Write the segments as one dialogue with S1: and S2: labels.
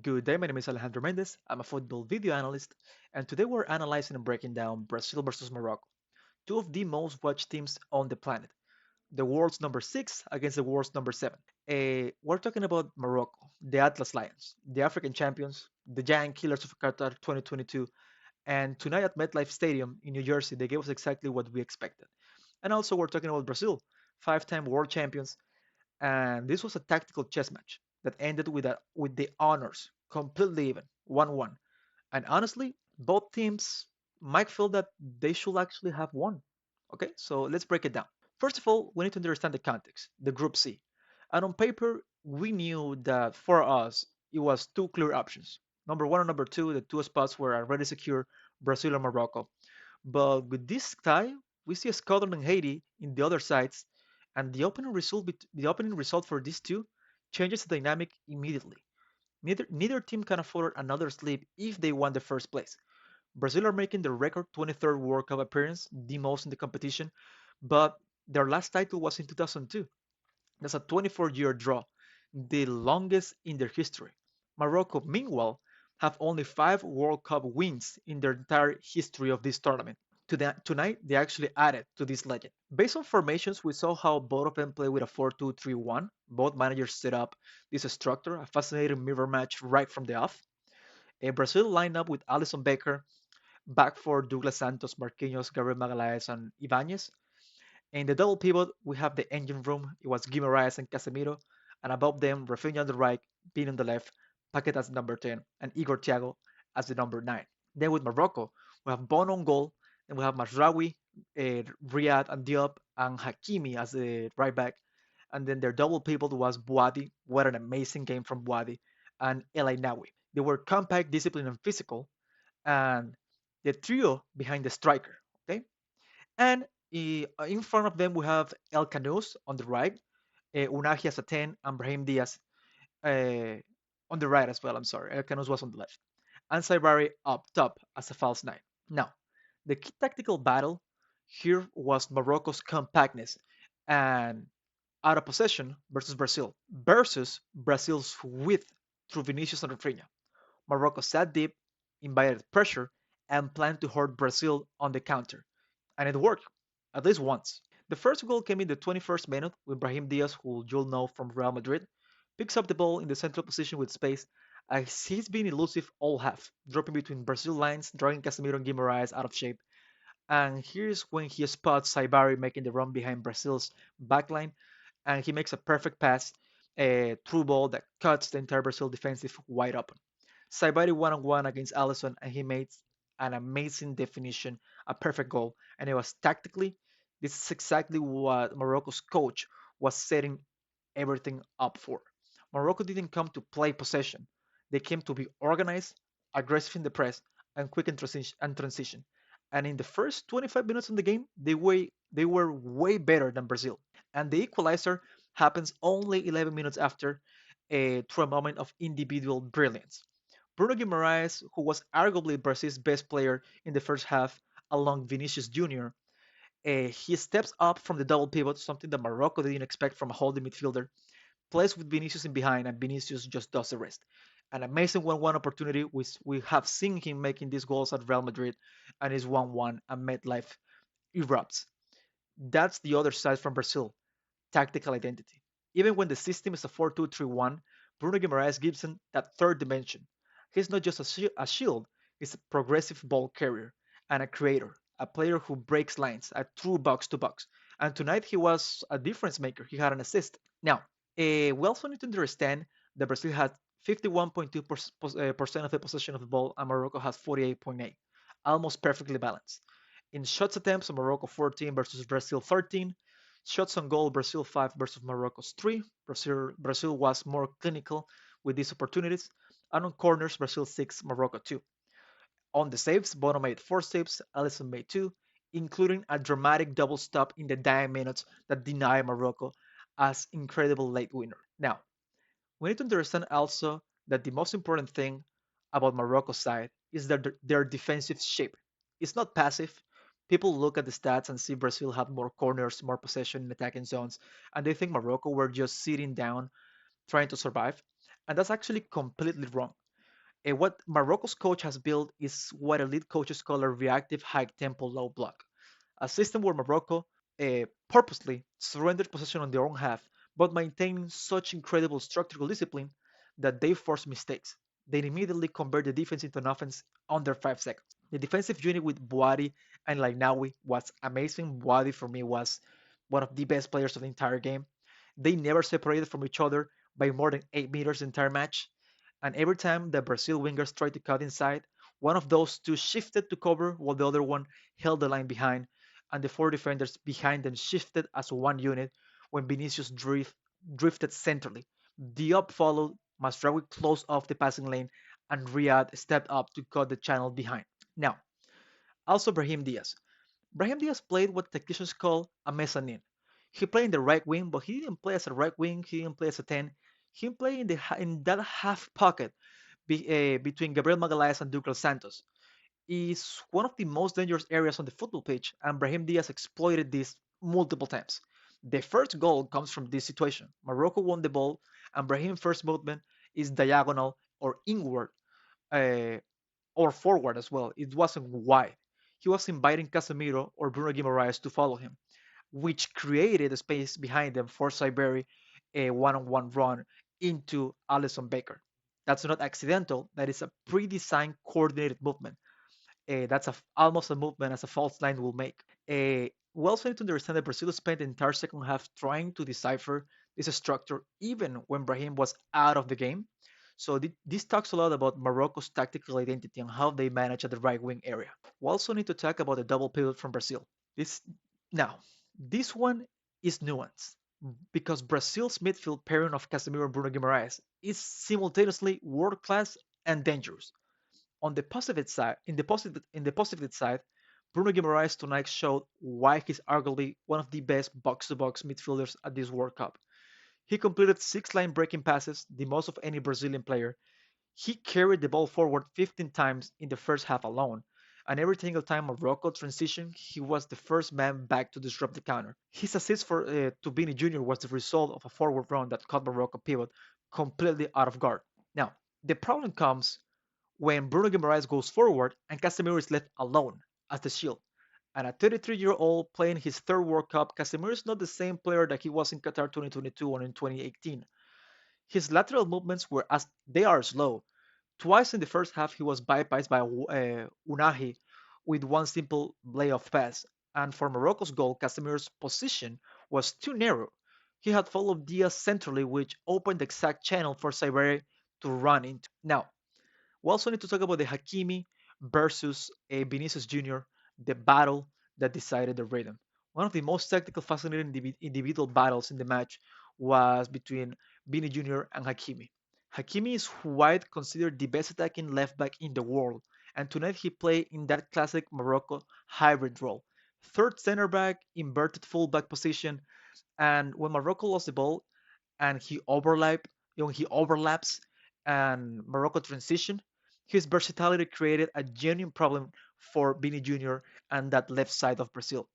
S1: Good day, my name is Alejandro Mendez. I'm a football video analyst, and today we're analyzing and breaking down Brazil versus Morocco, two of the most watched teams on the planet. The world's number 6 against the world's number 7. We're talking about Morocco, the Atlas Lions, the African champions, the giant killers of Qatar 2022, and tonight at MetLife Stadium in New Jersey, they gave us exactly what we expected. And also, we're talking about Brazil, 5-time world champions, and this was a tactical chess match that ended with the honors completely even 1-1. And honestly, both teams might feel that they should actually have won. Okay, so let's break it down. First of all, we need to understand the context, the Group C. And on paper, we knew that for us, it was two clear options. Number one and number two, the two spots were already secure, Brazil and Morocco. But with this tie, we see Scotland and Haiti in the other sides, and the opening result for these two changes the dynamic immediately. Neither team can afford another sleep if they won the first place. Brazil are making the record 23rd World Cup appearance, the most in the competition, but their last title was in 2002. That's a 24-year draw, the longest in their history. Morocco, meanwhile, have only 5 World Cup wins in their entire history of this tournament. Tonight, they actually added to this legend. Based on formations, we saw how both of them play with a 4-2-3-1. Both managers set up this structure, a fascinating mirror match right from the off. Brazil lined up with Alisson Becker, back for Douglas Santos, Marquinhos, Gabriel Magalhaes, and Ibanez. In the double pivot, we have the engine room. It was Guimaraes and Casemiro, and above them, Rafinha on the right, Bean on the left, Paquetá as the number 10, and Igor Thiago as the number 9. Then with Morocco, we have Bon on goal, and we have Masraoui, Riyad and Diop, and Hakimi as the right back. And then their double pivot was Boadi. What an amazing game from Boadi, and El Ainaoui. They were compact, disciplined, and physical, and the trio behind the striker. Okay, and in front of them we have El Canous on the right, Unagi as a 10, and Brahim Díaz uh, on the right as well. I'm sorry, El Canous was on the left, and Saibari up top as a false 9. Now, the key tactical battle here was Morocco's compactness and out of possession versus Brazil's width through Vinícius and Rafinha. Morocco sat deep, invited pressure, and planned to hurt Brazil on the counter. And it worked, at least once. The first goal came in the 21st minute with Brahim Diaz, who you'll know from Real Madrid, picks up the ball in the central position with space as he's been elusive all half, dropping between Brazil lines, drawing Casemiro and Guimaraes out of shape. And here's when he spots Saibari making the run behind Brazil's backline, and he makes a perfect pass, a through ball that cuts the entire Brazil defensive wide open. Saibari one-on-one against Alisson, and he made an amazing definition, a perfect goal. And it was tactically, this is exactly what Morocco's coach was setting everything up for. Morocco didn't come to play possession. They came to be organized, aggressive in the press, and quick in transition. And in the first 25 minutes of the game, they were way better than Brazil. And the equalizer happens only 11 minutes after, through a moment of individual brilliance. Bruno Guimaraes, who was arguably Brazil's best player in the first half, along Vinícius Jr., he steps up from the double pivot, something that Morocco didn't expect from a holding midfielder, plays with Vinícius in behind, and Vinícius just does the rest. An amazing 1-1 opportunity. We have seen him making these goals at Real Madrid, and his 1-1 and MetLife erupts. That's the other side from Brazil, tactical identity. Even when the system is a 4-2-3-1, Bruno Guimaraes gives him that third dimension. He's not just a shield, he's a progressive ball carrier and a creator, a player who breaks lines, a true box to box. And tonight he was a difference maker. He had an assist. Now, we also need to understand that Brazil had 51.2% of the possession of the ball and Morocco has 48.8, almost perfectly balanced. In shots attempts, Morocco 14 versus Brazil 13. Shots on goal, Brazil 5 versus Morocco's 3. Brazil was more clinical with these opportunities. And on corners, Brazil 6, Morocco 2. On the saves, Bono made 4 saves, Alisson made 2, including a dramatic double stop in the dying minutes that denied Morocco as incredible late winner. Now, we need to understand also that the most important thing about Morocco's side is that their defensive shape. It's not passive. People look at the stats and see Brazil had more corners, more possession in attacking zones, and they think Morocco were just sitting down trying to survive. And that's actually completely wrong. What Morocco's coach has built is what elite coaches call a reactive high tempo low block, a system where Morocco purposely surrendered possession on their own half, but maintaining such incredible structural discipline that they force mistakes. They immediately convert the defense into an offense under 5 seconds. The defensive unit with Boadi and Lainawi was amazing. Boadi for me was one of the best players of the entire game. They never separated from each other by more than 8 meters the entire match. And every time the Brazil wingers tried to cut inside, one of those two shifted to cover while the other one held the line behind, and the four defenders behind them shifted as one unit when Vinícius drifted centrally. Diop followed, Masraoui closed off the passing lane, and Riyad stepped up to cut the channel behind. Now, also Brahim Diaz. Brahim Diaz played what technicians call a mezzanine. He played in the right wing, but he didn't play as a right wing. He didn't play as a 10. He played in that half pocket between Gabriel Magalhaes and Douglas Santos. Is one of the most dangerous areas on the football pitch, and Brahim Diaz exploited this multiple times. The first goal comes from this situation. Morocco won the ball, and Brahim's first movement is diagonal or inward, uh, or forward as well. It wasn't wide. He was inviting Casemiro or Bruno Guimaraes to follow him, which created a space behind them for Saiberi, a one-on-one run into Alisson Baker. That's not accidental. That is a pre-designed coordinated movement. That's almost a movement as a false line will make. We also need to understand that Brazil spent the entire second half trying to decipher this structure, even when Brahim was out of the game. So this talks a lot about Morocco's tactical identity and how they manage at the right wing area. We also need to talk about the double pivot from Brazil. This now, this one is nuanced because Brazil's midfield pairing of Casemiro and Bruno Guimaraes is simultaneously world class and dangerous. On the positive side, in the positive side, Bruno Guimaraes tonight showed why he's arguably one of the best box-to-box midfielders at this World Cup. He completed 6 line breaking passes, the most of any Brazilian player. He carried the ball forward 15 times in the first half alone, and every single time Morocco transitioned, he was the first man back to disrupt the counter. His assist to Vini Jr. was the result of a forward run that caught Morocco pivot completely out of guard. Now, the problem comes when Bruno Guimaraes goes forward and Casemiro is left alone as the shield. And at 33-year-old playing his third World Cup, Casemiro is not the same player that he was in Qatar 2022 or in 2018. His lateral movements were as they are slow. Twice in the first half, he was bypassed by Unahi with one simple layoff pass. And for Morocco's goal, Casemiro's position was too narrow. He had followed Diaz centrally, which opened the exact channel for Saibere to run into. Now, we also need to talk about the Hakimi versus Vinícius Jr., the battle that decided the rhythm. One of the most technical, fascinating individual battles in the match was between Vini Jr. and Hakimi. Hakimi is wide considered the best attacking left back in the world, and tonight he played in that classic Morocco hybrid role. Third center back, inverted fullback position, and when Morocco lost the ball and he overlaps and Morocco transition, his versatility created a genuine problem for Vini Jr. and that left side of Brazil.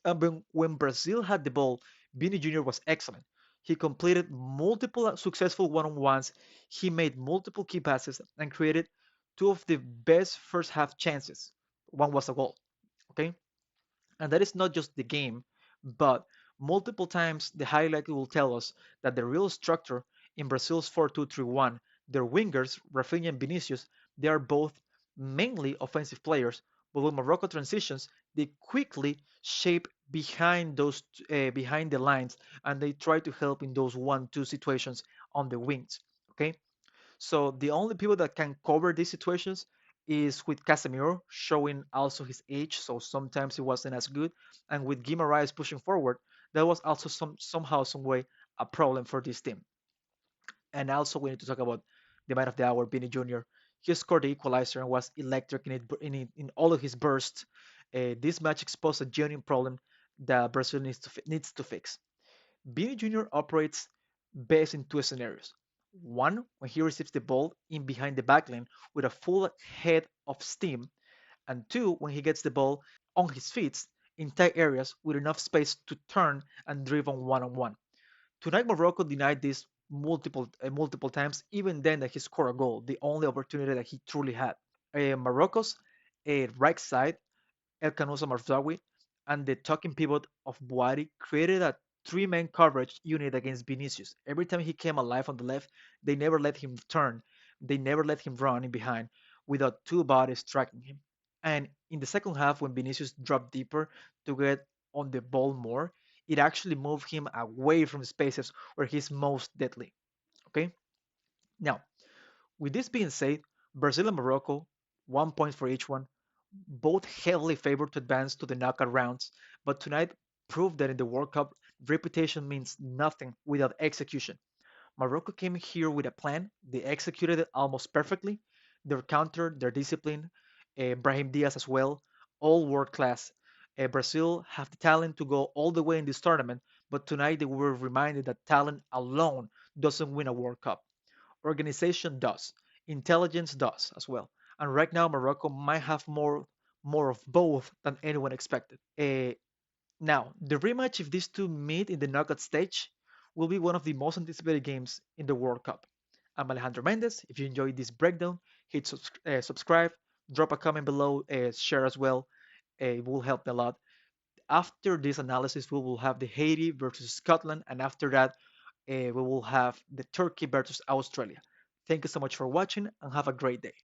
S1: And when Brazil had the ball, Vini Jr. was excellent. He completed multiple successful one-on-ones. He made multiple key passes and created two of the best first half chances. One was a goal. Okay, and that is not just the game, but multiple times the highlight will tell us that the real structure in Brazil's 4-2-3-1, their wingers, Rafinha and Vinicius, they are both mainly offensive players, but when Morocco transitions, they quickly shape behind the lines and they try to help in those 1-2 situations on the wings. Okay, so the only people that can cover these situations is with Casemiro, showing also his age, so sometimes he wasn't as good, and with Guimaraes pushing forward, that was also somehow, some way, a problem for this team. And also we need to talk about the man of the hour, Vinny Jr. He scored the equalizer and was electric in all of his bursts. This match exposed a genuine problem that Brazil needs to fix. Vinny Jr. operates best in two scenarios. One, when he receives the ball in behind the backline with a full head of steam, and two, when he gets the ball on his feet in tight areas with enough space to turn and drive on one. Tonight, Morocco denied this multiple times. Even then, that he scored a goal, the only opportunity that he truly had. Morocco's right side, El Canosa Marzawi, and the talking pivot of Boari created a three-man coverage unit against Vinícius. Every time he came alive on the left, they never let him turn. They never let him run in behind without two bodies tracking him. And in the second half, when Vinicius dropped deeper to get on the ball more, it actually moved him away from spaces where he's most deadly. Okay? Now, with this being said, Brazil and Morocco, 1 point for each one, both heavily favored to advance to the knockout rounds, but tonight proved that in the World Cup, reputation means nothing without execution. Morocco came here with a plan. They executed it almost perfectly. Their counter, their discipline, Brahim Díaz as well, all world class. Brazil have the talent to go all the way in this tournament, but tonight they were reminded that talent alone doesn't win a World Cup. Organization does, intelligence does as well. And right now, Morocco might have more of both than anyone expected. Now, the rematch, if these two meet in the knockout stage, will be one of the most anticipated games in the World Cup. I'm Alejandro Mendez. If you enjoyed this breakdown, hit subscribe, drop a comment below, share as well. It will help me a lot. After this analysis, we will have the Haiti versus Scotland, and after that, we will have the Turkey versus Australia. Thank you so much for watching and have a great day.